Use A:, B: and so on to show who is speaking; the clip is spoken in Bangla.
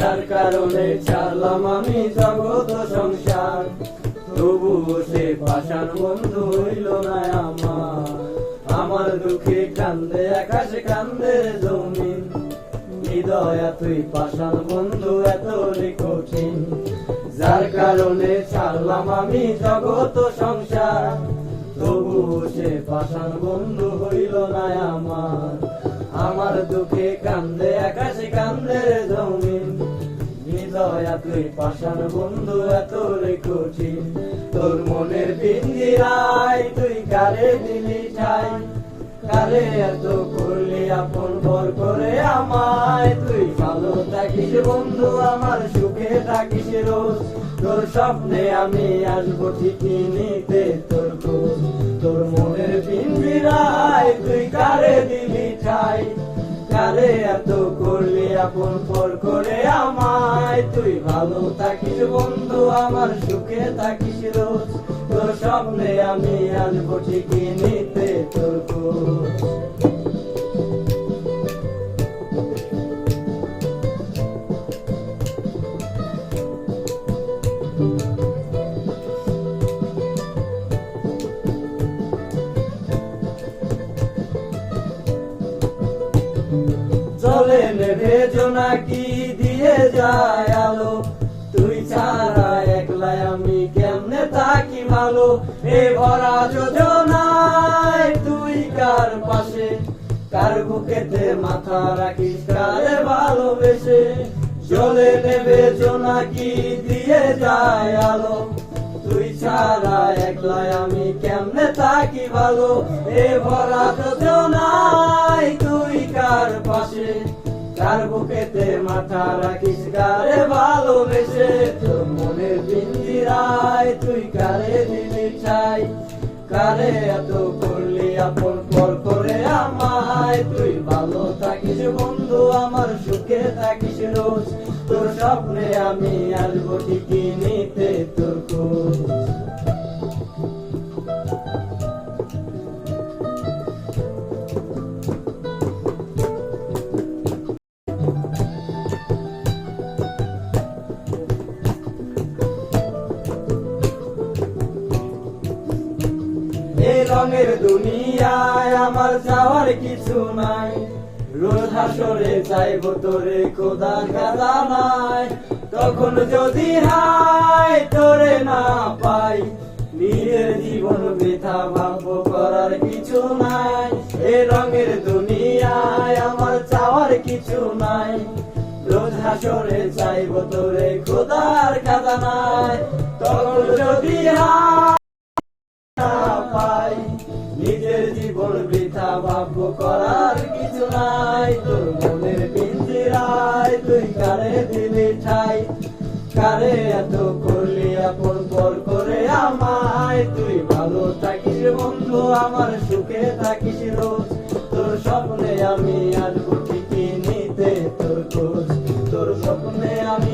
A: যার কারণে ছাড়লাম আমি জগৎ সংসার, তবুও সে পাষাণ বন্ধু হইল না আমার। আমার দুঃখে কান্দে আকাশ কান্দে জমিন, হৃদয় তুই পাষাণ বন্ধু এত কঠিন। যার কারণে ছাড়লাম আমি জগৎ সংসার, তবুও সে পাষাণ বন্ধু হইল না আমার। আমার দুঃখে কান্দে আকাশ কান্দে জমিন, হৃদয় তুই পাষাণ বন্ধু এত কঠিন। তোর মনের পিঞ্জিরায় তুই কারে দিলি ঠাই, কারে এত করলি আপন ভর করে আমায়। তুই ভালো থাকিস বন্ধু আমার, সুখে থাকিস রোজ, তোর স্বপ্নে আমি আসবো ঠিকই নিতে তোর খোঁজ। তোর মনের পিঞ্জিরায় তুই কারে দিলি ঠাই, কারে এত করলি আপন পর করে আমায়। তুই ভালো থাকিস বন্ধু আমার, সুখে থাকিস রোজ, তোর স্বপ্নে আমি আসবো ঠিকই নিতে তোর খোঁজ। জলে নেভে জোনাকি দিয়ে যায় আলো, তুই ছাড়া একলা আমি কেমনে থাকি ভালো। এ ভরা যোজনায় তুই কার পাশে, কার বুকেতে মাথা রাখিস কারে ভালোবেসে। জলে নেভে জোনাকি দিয়ে যায় আলো, তুই ছাড়া একলা আমি কেমনে থাকি ভালো। এ ভরা যোজনায় তুই কার পাশে, কার বুকেতে মাথা রাখিস কারে ভালোবেসে। তোর মনের পিঞ্জিরায় তুই কারে দিলি ঠাই, কারে এত করলি আপন পর করে আমায়। তুই ভালো থাকিস বন্ধু আমার, সুখে থাকিস রোজ, তোর স্বপ্নে আমি আসবো ঠিকই নিতে তোর খোঁজ। এই রঙের দুনিয়ায় আমার যাওয়ার কিছু নাই, রোজ হাসরে চাইবো তোরে খোদা খাজানায়। তখন যদি হায় তোরে না পাই, নিজের জীবন বৃথা ভাববো করার কিছু নাই। এই রঙের দুনিয়ায় আমার চাওয়ার কিছু নাই, রোজ হাসরে চাইবো তোরে খোদার খাজানায়। তখন যদি হায় পাই, নিজের জীবন বৃথা ভাববো করার কিছু নাই। তোর মনের পিঞ্জিরায় তুই কারে দিলি ঠাই, কারে এত করলি আপন পর করে আমায়। তুই ভালো থাকিস বন্ধু আমার, সুখে থাকিস রোজ, তোর স্বপ্নে আমি আসবো ঠিকই নিতে তোর খোঁজ। তোর স্বপ্নে আমি